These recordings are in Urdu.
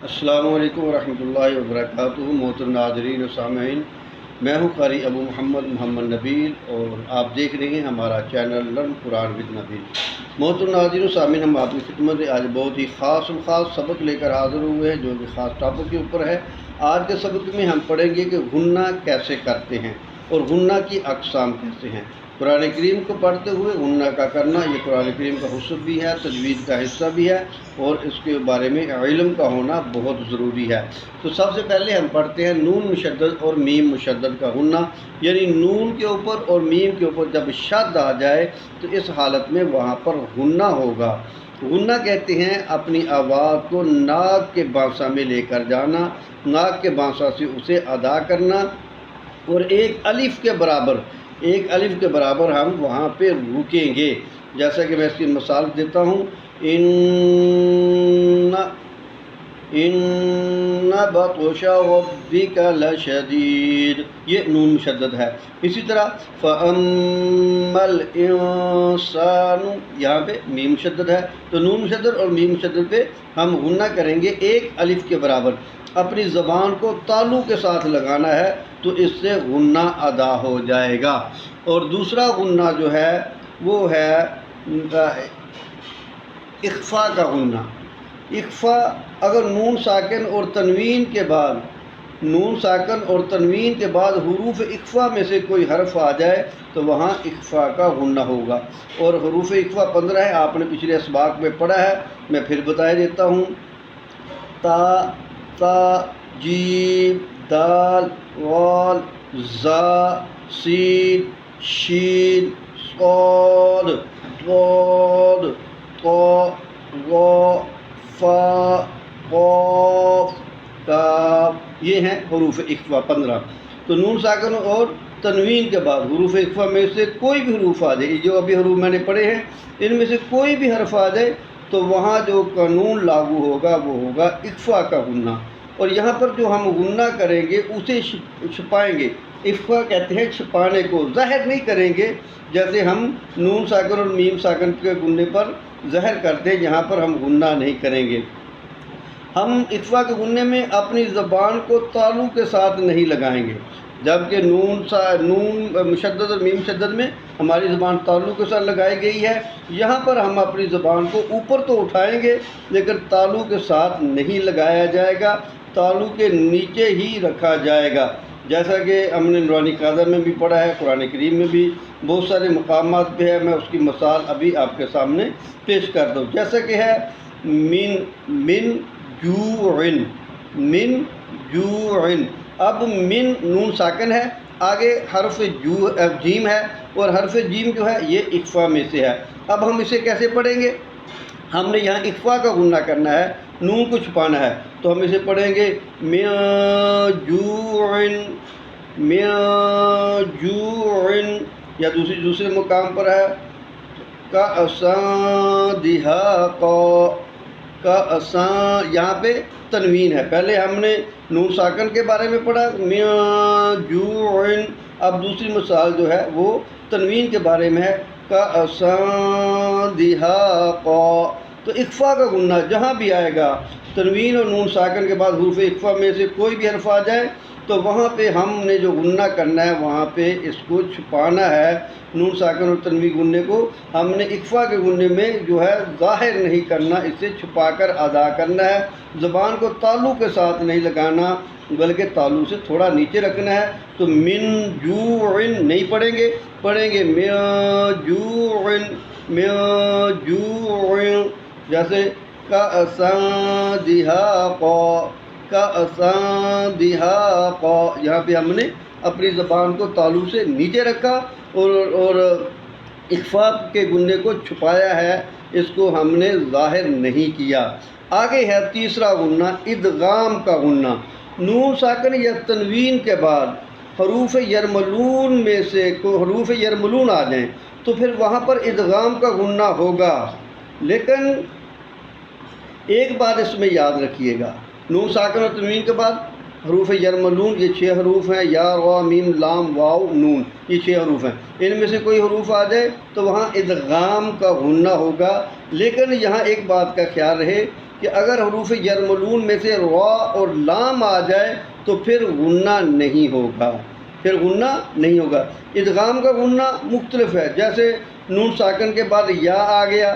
السلام علیکم ورحمۃ اللہ وبرکاتہ۔ محترم ناظرین و سامعین، میں ہوں قاری ابو محمد نبیل اور آپ دیکھ رہے ہیں ہمارا چینل لرن قرآن ود نبیل۔ محترم ناظرین و سامعین، ہم آپ کی خدمت میں آج بہت ہی خاص سبق لے کر حاضر ہوئے ہیں جو کہ خاص ٹاپک کے اوپر ہے۔ آج کے سبق میں ہم پڑھیں گے کہ غنہ کیسے کرتے ہیں اور غنہ کی اقسام کیسے ہیں۔ قرآن کریم کو پڑھتے ہوئے غنہ کا کرنا یہ قرآن کریم کا حصہ بھی ہے، تجوید کا حصہ بھی ہے اور اس کے بارے میں علم کا ہونا بہت ضروری ہے۔ تو سب سے پہلے ہم پڑھتے ہیں نون مشدد اور میم مشدد کا غنہ، یعنی نون کے اوپر اور میم کے اوپر جب شد آ جائے تو اس حالت میں وہاں پر غنہ ہوگا۔ غنہ کہتے ہیں اپنی آواز کو ناک کے بانسا میں لے کر جانا، ناک کے بانسا سے اسے ادا کرنا اور ایک الف کے برابر ہم وہاں پہ رکیں گے۔ جیسا کہ میں اس کی مثال دیتا ہوں، ان بطش ربک لشدید، یہ نون مشدد ہے۔ اسی طرح فاما الانسان، یہاں پہ میم مشدد ہے، تو نون مشدد اور میم مشدد پہ ہم غنہ کریں گے ایک الف کے برابر۔ اپنی زبان کو تالو کے ساتھ لگانا ہے تو اس سے غنہ ادا ہو جائے گا۔ اور دوسرا غنہ جو ہے وہ ہے اخفا کا غنہ۔ اخفا اگر نون ساکن اور تنوین کے بعد حروف اخفا میں سے کوئی حرف آ جائے تو وہاں اخفا کا غنہ ہوگا۔ اور حروف اخفا 15 ہے، آپ نے پچھلے اسباق میں پڑھا ہے، میں پھر بتا دیتا ہوں۔ تا جیم دال وال زا سین شین صاد ضاد طا ظا فا قاف کاف، یہ ہیں حروف اخفا 15۔ تو نون ساکن اور تنوین کے بعد حروف اخفا میں سے کوئی بھی حروف آ جائے، جو ابھی حروف میں نے پڑھے ہیں ان میں سے کوئی بھی حرف آ جائے تو وہاں جو قانون لاگو ہوگا وہ ہوگا اخفا کا غنہ۔ اور یہاں پر جو ہم غنہ کریں گے اسے چھپائیں گے۔ اخفا کہتے ہیں چھپانے کو، ظاہر نہیں کریں گے، جیسے ہم نون ساکن اور میم ساکن کے غنے پر ظاہر کرتے ہیں، یہاں پر ہم غنہ نہیں کریں گے۔ ہم اخفا کے غنے میں اپنی زبان کو تالو کے ساتھ نہیں لگائیں گے، جبکہ نون مشدد اور میم مشدد میں ہماری زبان تالو کے ساتھ لگائی گئی ہے۔ یہاں پر ہم اپنی زبان کو اوپر تو اٹھائیں گے لیکن تالو کے ساتھ نہیں لگایا جائے گا، تالو کے نیچے ہی رکھا جائے گا۔ جیسا کہ ہم نے نورانی قاعدہ میں بھی پڑھا ہے، قرآن کریم میں بھی بہت سارے مقامات پہ ہے، میں اس کی مثال ابھی آپ کے سامنے پیش کر دوں۔ جیسا کہ ہے من جوعن، اب من نون ساکن ہے، آگے حرف جیم ہے اور حرف جیم جو ہے یہ اخفا میں سے ہے۔ اب ہم اسے کیسے پڑھیں گے؟ ہم نے یہاں اخفا کا غنہ کرنا ہے، نون کو چھپانا ہے، تو ہم اسے پڑھیں گے جوعن، یا دوسرے مقام پر ہے کأسان، یہاں پہ تنوین ہے۔ پہلے ہم نے نون ساکن کے بارے میں پڑھا جوعن، اب دوسری مثال جو ہے وہ تنوین کے بارے میں ہے کأسان دہاقا۔ تو اخفا کا غنہ جہاں بھی آئے گا، تنوین اور نون ساکن کے بعد حروف اخفا میں سے کوئی بھی حرف آ جائے تو وہاں پہ ہم نے جو غنہ کرنا ہے وہاں پہ اس کو چھپانا ہے۔ نون ساکن اور تنوین غنے کو ہم نے اخفا کے غنے میں جو ہے ظاہر نہیں کرنا، اسے چھپا کر ادا کرنا ہے۔ زبان کو تالو کے ساتھ نہیں لگانا بلکہ تالو سے تھوڑا نیچے رکھنا ہے۔ تو من جوعن نہیں پڑھیں گے من جوعن، جیسے کأسان دہاقا، یہاں پہ ہم نے اپنی زبان کو تالو سے نیچے رکھا اور اخفا کے غنے کو چھپایا ہے، اس کو ہم نے ظاہر نہیں کیا۔ آگے ہے تیسرا غنہ ادغام کا غنہ۔ نون ساکن یا تنوین کے بعد حروف یرملون میں سے کوئی حروف یرملون آ جائیں تو پھر وہاں پر ادغام کا غنہ ہوگا، لیکن ایک بات اس میں یاد رکھیے گا، نون ساکن اور تنوین کے بعد حروف یرملون یہ 6 حروف ہیں، یا را میم لام واو نون، یہ 6 حروف ہیں، ان میں سے کوئی حروف آ جائے تو وہاں ادغام کا غنہ ہوگا۔ لیکن یہاں ایک بات کا خیال رہے کہ اگر حروف یرملون میں سے را اور لام آ جائے تو پھر غنہ نہیں ہوگا، پھر غنہ نہیں ہوگا۔ ادغام کا غنہ مختلف ہے، جیسے نون ساکن کے بعد یا آ گیا،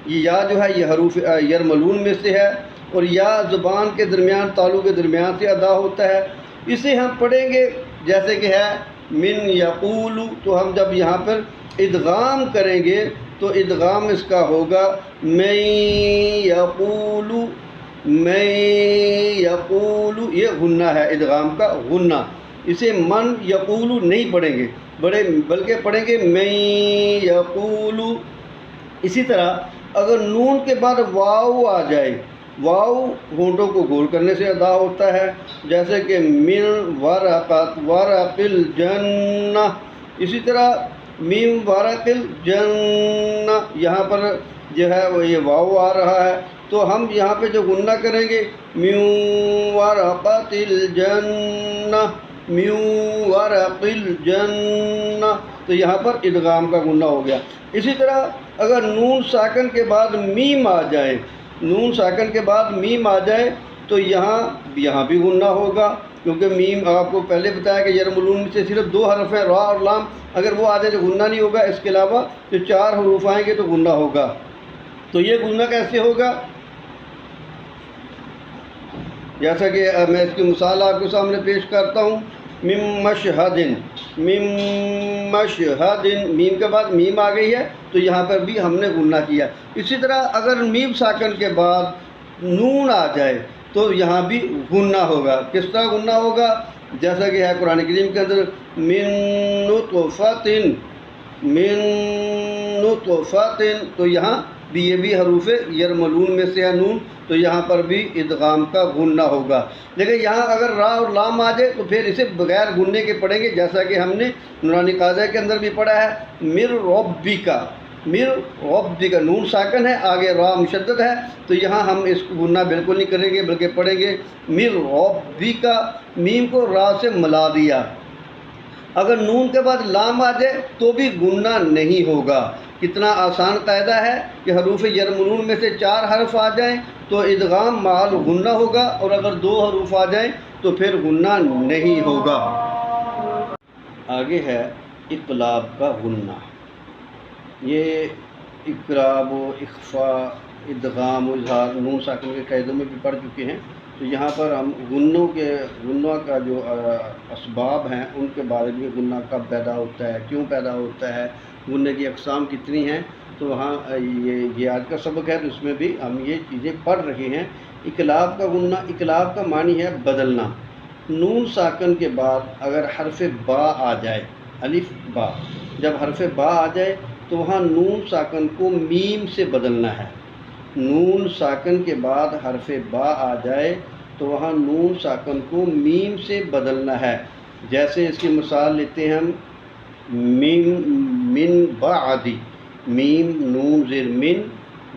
یہ یا جو ہے یہ حروف یرملون میں سے ہے، اور یا زبان کے درمیان تالو کے درمیان سے ادا ہوتا ہے۔ اسے ہم پڑھیں گے جیسے کہ ہے من یقول، تو ہم جب یہاں پر ادغام کریں گے تو ادغام اس کا ہوگا میں یقول، میں یقول، یہ غنہ ہے ادغام کا غنہ۔ اسے من یقول نہیں پڑھیں گے بلکہ پڑھیں گے میں یقول۔ اسی طرح اگر نون کے بعد واو آ جائے، واو ہونٹوں کو گول کرنے سے ادا ہوتا ہے، جیسے کہ من ورق الجنہ۔ اسی طرح میم ورق الجنہ، یہاں پر جو ہے وہ یہ واو آ رہا ہے، تو ہم یہاں پہ جو غنہ کریں گے من ورقۃ الجنہ، من ورق الجنہ، تو یہاں پر ادغام کا غنہ ہو گیا۔ اسی طرح اگر نون ساکن کے بعد میم آ جائے، نون ساکن کے بعد میم آ جائے تو یہاں بھی غنہ ہوگا، کیونکہ میم آپ کو پہلے بتایا کہ یرملون میں سے صرف 2 حرف ہیں، را اور لام، اگر وہ آ جائے تو غنہ نہیں ہوگا، اس کے علاوہ جو 4 حروف آئیں گے تو غنہ ہوگا۔ تو یہ غنہ کیسے ہوگا؟ جیسا کہ میں اس کی مثال آپ کے سامنے پیش کرتا ہوں، من مشہد، من مشہد، میم کے بعد میم آ گئی ہے تو یہاں پر بھی ہم نے غنہ کیا۔ اسی طرح اگر میم ساکن کے بعد نون آ جائے تو یہاں بھی غنہ ہوگا۔ کس طرح غنہ ہوگا؟ جیسا کہ ہے قرآن کریم کے اندر من نطفۃ، من نطفۃ، تو یہاں بھی یہ بھی حروف یرملون میں سے ہے نون، تو یہاں پر بھی ادغام کا غنہ ہوگا۔ لیکن یہاں اگر را اور لام آ جائے تو پھر اسے بغیر غنے کے پڑھیں گے، جیسا کہ ہم نے نورانی قاعدہ کے اندر بھی پڑھا ہے مر ربک، مر ربک، نون ساکن ہے، آگے را مشدد ہے، تو یہاں ہم اس کو غنہ بالکل نہیں کریں گے بلکہ پڑھیں گے مر ربک، میم کو را سے ملا دیا۔ اگر نون کے بعد لام آ جائے تو بھی غنہ نہیں ہوگا۔ کتنا آسان قاعدہ ہے کہ حروف یرملون میں سے 4 حرف آ جائیں تو ادغام مال غنہ ہوگا، اور اگر 2 حروف آ جائیں تو پھر غنہ نہیں ہوگا۔ آگے ہے اقلاب کا غنہ۔ یہ اقراب و اخفاء، ادغام و اظہار نون ساکن کے قاعدوں میں بھی پڑھ چکے ہیں، تو یہاں پر ہم غنوں کا جو اسباب ہیں ان کے بارے میں، غنہ کب پیدا ہوتا ہے، کیوں پیدا ہوتا ہے، غنے کی اقسام کتنی ہیں، تو وہاں یہ آج کا سبق ہے، تو اس میں بھی ہم یہ چیزیں پڑھ رہے ہیں۔ اقلاب کا غنہ، اقلاب کا معنی ہے بدلنا۔ نون ساکن کے بعد اگر حرف با آ جائے، الف با، جب حرف با آ جائے تو وہاں نون ساکن کو میم سے بدلنا ہے۔ نون ساکن کے بعد حرف با آ جائے تو وہاں نون ساکن کو میم سے بدلنا ہے۔ جیسے اس کی مثال لیتے ہیں ہم من بعدی، میم نون زیر من،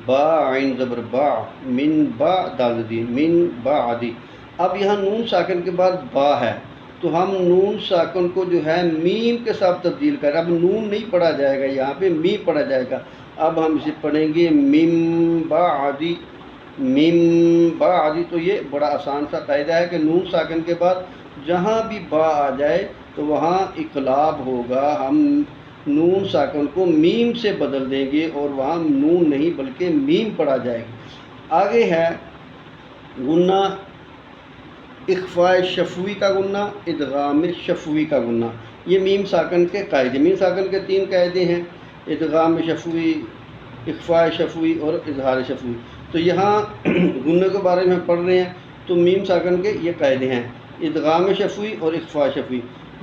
با عین زبر با، من با دال دی، من بعدی۔ اب یہاں نون ساکن کے بعد با ہے تو ہم نون ساکن کو جو ہے میم کے ساتھ تبدیل کریں، اب نون نہیں پڑھا جائے گا، یہاں پہ میم پڑھا جائے گا۔ اب ہم اسے پڑھیں گے من بعدی، من بعدی۔ تو یہ بڑا آسان سا قاعدہ ہے کہ نون ساکن کے بعد جہاں بھی با آ جائے تو وہاں اقلاب ہوگا، ہم نون ساکن کو میم سے بدل دیں گے اور وہاں نون نہیں بلکہ میم پڑھا جائے گا۔ آگے ہے غنہ اخفاء شفوی کا غنہ، ادغام شفوی کا غنہ۔ یہ میم ساکن کے قاعدے، میم ساکن کے 3 قاعدے ہیں، ادغام شفوی، اخفاء شفوی اور اظہار شفوی۔ تو یہاں غنہ کے بارے میں پڑھ رہے ہیں تو میم ساکن کے یہ قاعدے ہیں، ادغام شفوی اور اخفاء شفوی۔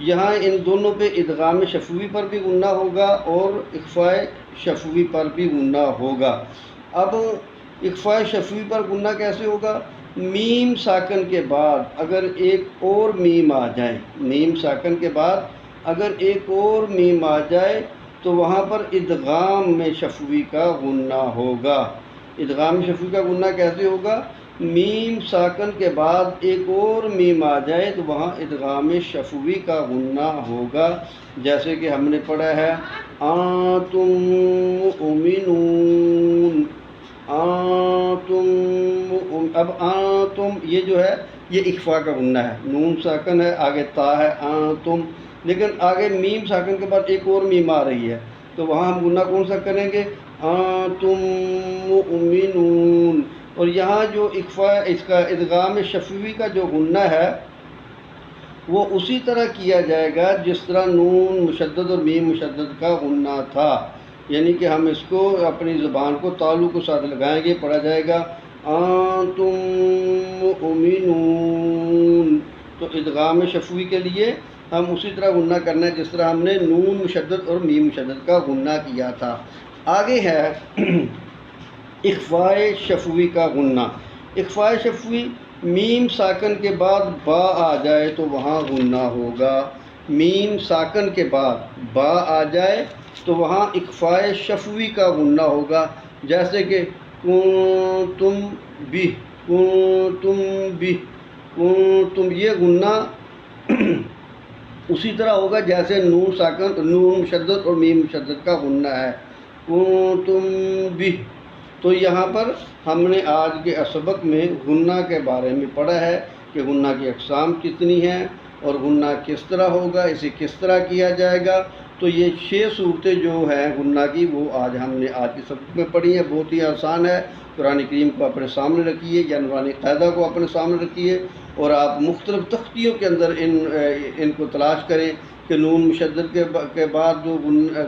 یہاں ان دونوں پہ ادغام شفوی پر بھی غنہ ہوگا اور اخفاء شفوی پر بھی غنہ ہوگا۔ اب اخفاء شفوی پر غنہ کیسے ہوگا؟ میم ساکن کے بعد اگر ایک اور میم آ جائے، میم ساکن کے بعد اگر ایک اور میم آ جائے تو وہاں پر ادغام میں شفوی کا غنہ ہوگا۔ ادغام شفوی کا غنہ کیسے ہوگا؟ میم ساکن کے بعد ایک اور میم آ جائے تو وہاں ادغام شفوی کا غنہ ہوگا، جیسے کہ ہم نے پڑھا ہے انتم مؤمنون، انتم اب تم یہ جو ہے یہ اخفا کا غنہ ہے، نون ساکن ہے، آگے تا ہے تم، لیکن آگے میم ساکن کے بعد ایک اور میم آ رہی ہے، تو وہاں ہم غنہ کون سا کریں گے؟ تم مؤمنون۔ اور یہاں جو اخفا اس کا ادغام شفوی کا جو غنہ ہے وہ اسی طرح کیا جائے گا جس طرح نون مشدد اور میم مشدد کا غنہ تھا، یعنی کہ ہم اس کو اپنی زبان کو تالو کے ساتھ لگائیں گے، پڑھا جائے گا انتم مؤمنون۔ تو ادغام شفوی کے لیے ہم اسی طرح غنہ کرنا ہے جس طرح ہم نے نون مشدد اور میم مشدد کا غنہ کیا تھا۔ آگے ہے اخفائے شفوی کا غنہ۔ اخفائے شفوی میم ساکن کے بعد با آ جائے تو وہاں غنہ ہوگا، میم ساکن کے بعد با آ جائے تو وہاں اخفائے شفوی کا غنہ ہوگا، جیسے کہ کنتم بھی، کنتم بھی، کنتم، یہ غنہ اسی طرح ہوگا جیسے نون ساکن، نون مشدد اور میم مشدد کا غنہ ہے، کنتم بھی۔ تو یہاں پر ہم نے آج کے سبق میں غنہ کے بارے میں پڑھا ہے کہ غنہ کی اقسام کتنی ہیں اور غنہ کس طرح ہوگا، اسے کس طرح کیا جائے گا۔ تو یہ 6 صورتیں جو ہیں غنہ کی وہ آج ہم نے آج کے سبق میں پڑھی ہیں، بہت ہی آسان ہے۔ قرآن کریم کو اپنے سامنے رکھیے یا نورانی قاعدہ کو اپنے سامنے رکھیے اور آپ مختلف تختیوں کے اندر ان کو تلاش کریں کہ نون مشدد کے بعد جو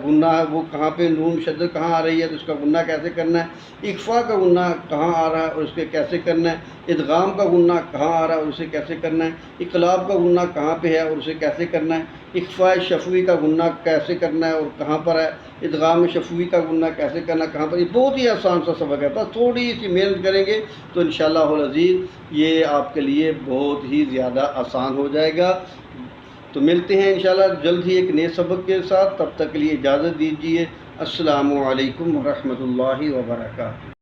غنہ ہے وہ کہاں پہ، نون مشدد کہاں آ رہی ہے تو اس کا غنہ کیسے کرنا ہے، اخفا کا غنہ کہاں آ رہا ہے اور اس کے کیسے کرنا ہے، ادغام کا غنہ کہاں آ رہا ہے اور اسے کیسے کرنا ہے، اقلاب کا غنہ کہاں پہ ہے اور اسے کیسے کرنا ہے، اخفاء شفوی کا غنہ کیسے کرنا ہے اور کہاں پر ہے، ادغام شفوی کا غنہ کیسے کرنا ہے کہاں پر۔ یہ بہت ہی آسان سا سبق ہے، بس تھوڑی سی محنت کریں گے تو انشاءاللہ العزیز یہ آپ کے لیے بہت ہی زیادہ آسان ہو جائے گا۔ تو ملتے ہیں انشاءاللہ جلد ہی ایک نئے سبق کے ساتھ، تب تک کے لیے اجازت دیجیے۔ السلام علیکم ورحمۃ اللہ وبرکاتہ۔